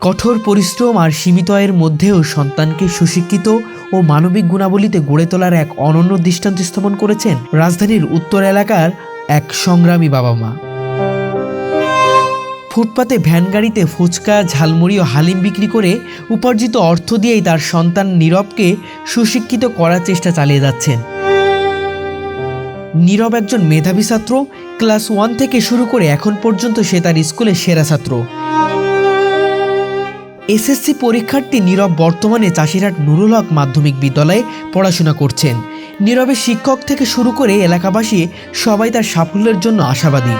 কঠোর পরিশ্রম আর সীমিত আয়ের মধ্যেও সন্তানকে সুশিক্ষিত ও মানবিক গুণাবলীতে গড়ে তোলার এক অনন্য দৃষ্টান্ত স্থাপন করেছেন রাজধানীর উত্তর এলাকার এক সংগ্রামী বাবা মা। ফুটপাতে ভ্যান গাড়িতে ফুচকা, ঝালমুড়ি ও হালিম বিক্রি করে উপার্জিত অর্থ দিয়েই তার সন্তান নীরবকে সুশিক্ষিত করার চেষ্টা চালিয়ে যাচ্ছেন। নীরব একজন মেধাবী ছাত্র। ক্লাস 1 থেকে শুরু করে এখন পর্যন্ত সে তার স্কুলের সেরা ছাত্র। এসএসসি পরীক্ষার্থী নীরব বর্তমানে চাষিরহাট নুরুল হক মাধ্যমিক বিদ্যালয়ে পড়াশোনা করছেন। নীরবের শিক্ষক থেকে শুরু করে এলাকাবাসী সবাই তার সাফল্যের জন্য আশাবাদী।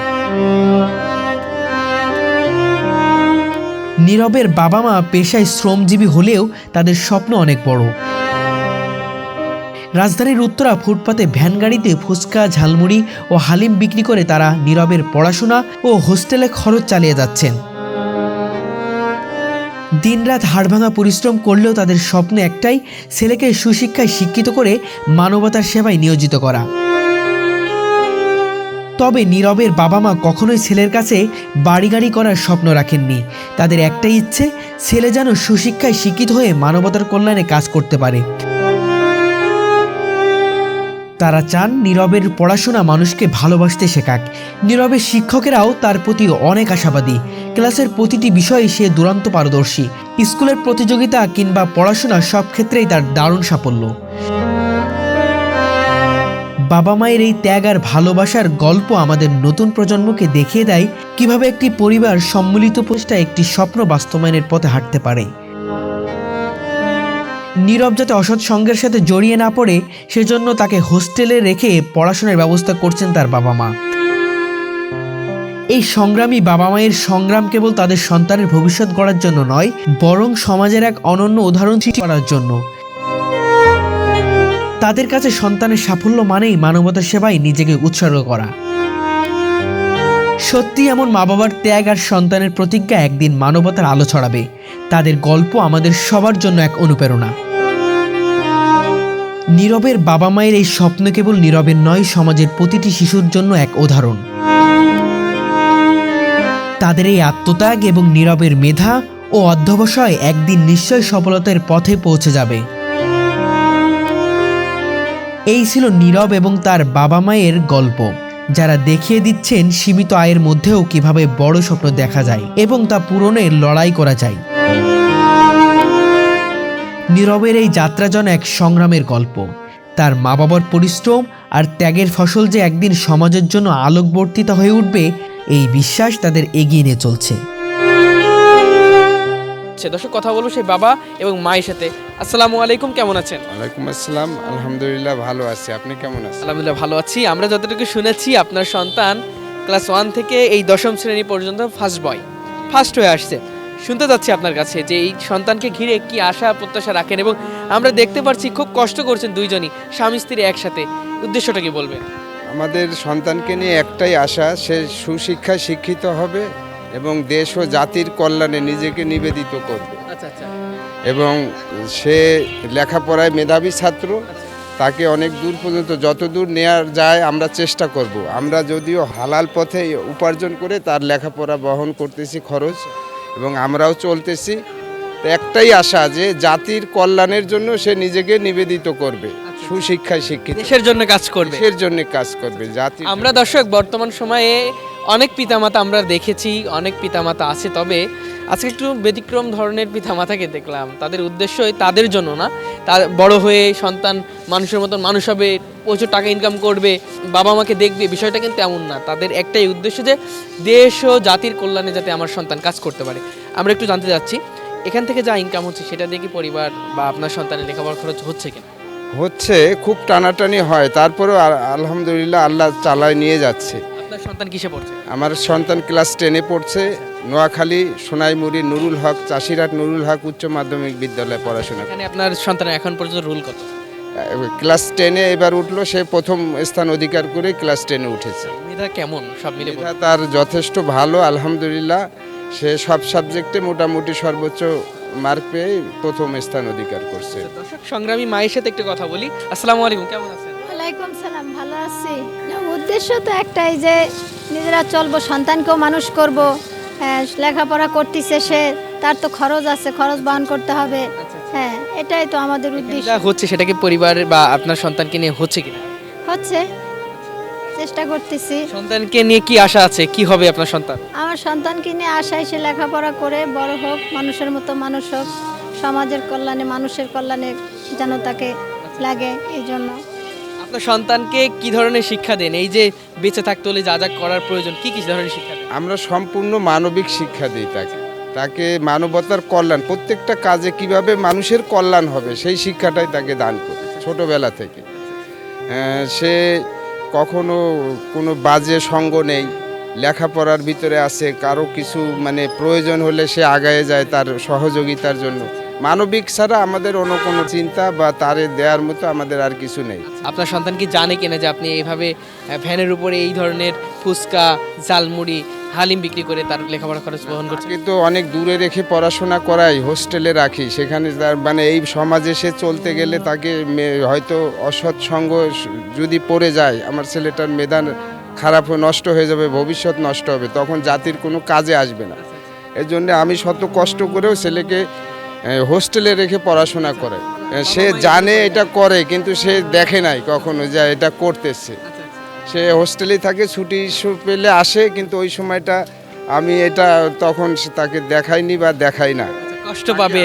নীরবের বাবা মা পেশায় শ্রমজীবী হলেও তাদের স্বপ্ন অনেক বড়। রাজধানীর উত্তরা ফুটপাতে ভ্যান গাড়িতে ফুচকা, ঝালমুড়ি ও হালিম বিক্রি করে তারা নীরবের পড়াশোনা ও হোস্টেলে খরচ চালিয়ে যাচ্ছেন। দিনরাত হাড়ভাঙা পরিশ্রম করলেও তাদের স্বপ্ন একটাই, ছেলেকে সুশিক্ষায় শিক্ষিত করে মানবতার সেবায় নিয়োজিত করা। তবে নীরবের বাবা মা কখনোই ছেলের কাছে বাড়ি গাড়ি করার স্বপ্ন রাখেননি। তাদের একটাই ইচ্ছে, ছেলে যেন সুশিক্ষায় শিক্ষিত হয়ে মানবতার কল্যাণে কাজ করতে পারে। তারা চান নীরবের পড়াশোনা মানুষকে ভালোবাসতে শেখাক। নীরবের শিক্ষকেরাও তার প্রতি অনেক আশাবাদী। ক্লাসের প্রতিটি বিষয়ে সে দুরন্ত পারদর্শী। স্কুলের প্রতিযোগিতা কিংবা পড়াশোনা সব ক্ষেত্রেই তার দারুণ সাফল্য। বাবা মায়ের এই ত্যাগ আর ভালোবাসার গল্প আমাদের নতুন প্রজন্মকে দেখিয়ে দেয় কিভাবে একটি পরিবার সম্মিলিত প্রচেষ্টায় একটি স্বপ্ন বাস্তবায়নের পথে হাঁটতে পারে। নীরব যাতে অসৎ সঙ্গের সাথে জড়িয়ে না পড়ে সেজন্য তাকে হোস্টেলে রেখে পড়াশোনার ব্যবস্থা করছেন তার বাবা মা। এই সংগ্রামী বাবা মায়ের সংগ্রাম কেবল তাদের সন্তানের ভবিষ্যৎ গড়ার জন্য নয়, বরং সমাজের এক অনন্য উদাহরণ সৃষ্টি করার জন্য। তাদের কাছে সন্তানের সাফল্য মানেই মানবতার সেবায় নিজেকে উৎসর্গ করা। সত্যি এমন মা বাবার ত্যাগ আর সন্তানের প্রতিজ্ঞা একদিন মানবতার আলো ছড়াবে। তাদের গল্প আমাদের সবার জন্য এক অনুপ্রেরণা। নীরবের বাবা মায়ের এই স্বপ্ন কেবল নীরবের নয়, সমাজের প্রতিটি শিশুর জন্য এক উদাহরণ। তাদের এই আত্মত্যাগ এবং নীরবের মেধা ও অধ্যবসায় একদিন নিশ্চয় সফলতার পথে পৌঁছে যাবে। এই ছিল নীরব এবং তার বাবা মায়ের গল্প, যারা দেখিয়ে দিচ্ছেন সীমিত আয়ের মধ্যেও কিভাবে বড় স্বপ্ন দেখা যায় এবং তা পূরণের লড়াই করা যায়। নীরবের এই যাত্রা যেন এক সংগ্রামের গল্প। তার মা বাবার পরিশ্রম আর ত্যাগের ফসল যে একদিন সমাজের জন্য আলোকবর্তিত হয়ে উঠবে, এই বিশ্বাস তাদের এগিয়ে নিয়ে চলছে। দর্শক, কথা বলবো সেই বাবা এবং মায়ের সাথে। আসসালামু আলাইকুম, কেমন আছেন? ওয়ালাইকুম আসসালাম, আলহামদুলিল্লাহ ভালো আছি। আপনি কেমন আছেন? আলহামদুলিল্লাহ ভালো আছি। আমরা যতটুকু শুনেছি আপনার সন্তান ক্লাস 1 থেকে এই 10ম শ্রেণী পর্যন্ত ফার্স্ট হয়ে আসছে। শুনতে যাচ্ছি আপনার কাছে যে এই সন্তানকে ঘিরে কি আশা প্রত্যাশা রাখেন, এবং আমরা দেখতে পাচ্ছি খুব কষ্ট করছেন দুইজনই, স্বামী স্ত্রী একসাথে। উদ্দেশ্যটা কি বলবেন? আমাদের সন্তানকে নিয়ে একটাই আশা, সে সুশিক্ষায় শিক্ষিত হবে এবং দেশ ও জাতির কল্যাণে নিজেকে নিবেদিত করবে। আচ্ছা আচ্ছা। এবং সে লেখাপড়ায় মেধাবী ছাত্র, তাকে অনেক দূর পর্যন্ত যত দূর নেওয়া যায় আমরা চেষ্টা করব। আমরা যদিও হালাল পথে উপার্জন করে তার লেখাপড়া বহন করতেছি খরচ, এবং আমরাও চলতেছি। তো একটাই আশা যে জাতির কল্যাণের জন্য সে নিজেকে নিবেদিত করবে, সুশিক্ষায় শিক্ষিত, দেশের জন্য কাজ করবে, দেশের জন্য কাজ করবে। জাতি আমরা দর্শক বর্তমান সময়ে অনেক পিতামাতা আমরা দেখেছি, অনেক পিতামাতা আছে, তবে আজকে একটু ব্যতিক্রম ধরনের পিতামাতাকে দেখলাম। তাদের উদ্দেশ্যই তাদের জন্য না, তার বড় হয়ে সন্তান মানুষের মতন মানুষ হবে, প্রচুর টাকা ইনকাম করবে, বাবা মাকে দেখবে, বিষয়টা কিন্তু এমন না। তাদের একটাই উদ্দেশ্য যে দেশ ও জাতির কল্যাণে যাতে আমার সন্তান কাজ করতে পারে। আমরা একটু জানতে যাচ্ছি, এখান থেকে যা ইনকাম হচ্ছে সেটা দিয়ে কি পরিবার বা আপনার সন্তানের লেখাপড়ার খরচ হচ্ছে কিনা? হচ্ছে, খুব টানাটানি হয়, তারপরেও আলহামদুলিল্লাহ আল্লাহ চালায় নিয়ে যাচ্ছে। আপনার সন্তান কিসে পড়ছে? আমার সন্তান ক্লাস 10-এ পড়ছে, নোয়াখালী সোনাইমুড়ি নুরুল হক, চাষিরহাট নুরুল হক উচ্চ মাধ্যমিক বিদ্যালয়ে পড়াশোনা করে। এখানে আপনার সন্তানের এখন পর্যন্ত রুল কত? ক্লাস 10-এ এবার উঠলো, সে প্রথম স্থান অধিকার করে ক্লাস 10-এ উঠেছে। মেধা কেমন সব মিলে? মেধা তার যথেষ্ট ভালো, আলহামদুলিল্লাহ। সে সব সাবজেক্টে মোটামুটি সর্বোচ্চ মার্ক পেয়ে প্রথম স্থান অধিকার করছে। দর্শক, সংগ্রামী মায়ের সাথে একটু কথা বলি। আসসালামু আলাইকুম, কেমন আছেন? ওয়ালাইকুম সালাম, ভালো আছি। উদ্দেশ্য তো একটাই যে নিজেরা চলবো, সন্তানকেও মানুষ করব। লেখাপড়া করতেছে সে, তার তো খরচ আছে, খরচ বহন করতে হবে। হ্যাঁ, এটাই তো আমাদের উদ্দেশ্য। যা হচ্ছে সেটা কি পরিবার বা আপনার সন্তানকে নিয়ে হচ্ছে কিনা? হচ্ছে, চেষ্টা করতেছি। সন্তানকে নিয়ে কি আশা আছে, কি হবে আপনার সন্তান? আমার সন্তানকে নিয়ে আশায় সে লেখাপড়া করে বড় হোক, মানুষের মতো মানুষ হোক, সমাজের কল্যাণে, মানুষের কল্যাণে যেন তাকে লাগে, এই জন্য। আপনার সন্তানকে কি ধরনের শিক্ষা দেন? এই যে বেঁচে থাকতে হলে যা যা করার প্রয়োজন, কি কি ধরনের শিক্ষা দেন? আমরা সম্পূর্ণ মানবিক শিক্ষা দিই তাকে মানবতার কল্যাণ, প্রত্যেকটা কাজে কিভাবে মানুষের কল্যাণ হবে সেই শিক্ষাটাই তাকে দান করি ছোটবেলা থেকে। সে কখনো কোনো বাজে সঙ্গ নেই, লেখাপড়ার ভিতরে আছে, কারো কিছু মানে প্রয়োজন হলে সে আগায়ে যায় তার সহযোগিতার জন্য। মানবিক ছাড়া আমাদের অন্য কোনো চিন্তা বা তারে দেওয়ার মতো আমাদের আর কিছু নেই। আপনার সন্তান কি জানে কিনা যে আপনি এইভাবে ভ্যানের উপরে এই ধরনের ফুচকা, ঝালমুড়ি, হালিম বিক্রি করে তার লেখাপড়া খরচ বহন করছে? কিন্তু অনেক দূরে রেখে পড়াশোনা করাই, হোস্টেলে রাখি, সেখানে তার মানে এই সমাজে সে চলতে গেলে তাকে হয়তো অসৎ সঙ্গ যদি পড়ে যায়, আমার ছেলেটার মেধা খারাপ নষ্ট হয়ে যাবে, ভবিষ্যৎ নষ্ট হবে, তখন জাতির কোনো কাজে আসবে না। এই জন্য আমি শত কষ্ট করেও ছেলেকে হোস্টেলে রেখে পড়াশোনা করে। সে জানে এটা করে, কিন্তু সে দেখে নাই কখনো যে এটা করতেছে। সে হোস্টেলেই থাকে, ছুটি পেলে আসে, কিন্তু ওই সময়টা আমি এটা তখন তাকে দেখাইনি বা দেখাই না। কষ্ট পাবে।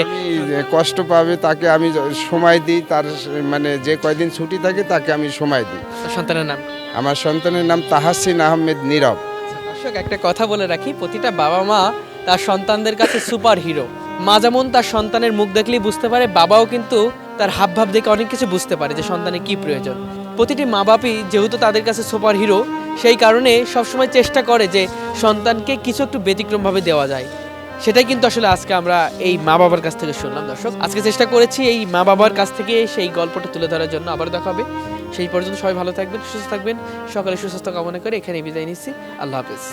কষ্ট পাবে তাকে আমি সময় দিই, তার মানে যে কয়দিন ছুটি থাকে তাকে আমি সময় দিই। আপনার সন্তানের নাম? আমার সন্তানের নাম তাহাসিন আহমেদ নীরব। দর্শক, একটা কথা বলে রাখি, প্রতিটা বাবা মা তার সন্তানদের কাছে সুপার হিরো। মা যেমন তার সন্তানের মুখ দেখলেই বুঝতে পারে, বাবাও কিন্তু তার হাবভাব দেখে অনেক কিছু বুঝতে পারে যে সন্তানের কি প্রয়োজন। প্রতিটি মা বাপই যেহেতু তাদের কাছে সুপার হিরো, সেই কারণে সবসময় চেষ্টা করে যে সন্তানকে কিছু একটু ব্যতিক্রমভাবে দেওয়া যায়। সেটাই কিন্তু আসলে আজকে আমরা এই মা বাবার কাছ থেকে শুনলাম। দর্শক, আজকে চেষ্টা করেছি এই মা বাবার কাছ থেকে সেই গল্পটা তুলে ধরার জন্য। আবার দেখা হবে, সেই পর্যন্ত সবাই ভালো থাকবেন, সুস্থ থাকবেন। সকালে সুস্বাস্থ্য কামনা করে এখানে বিদায় নিচ্ছি। আল্লাহ হাফেজ।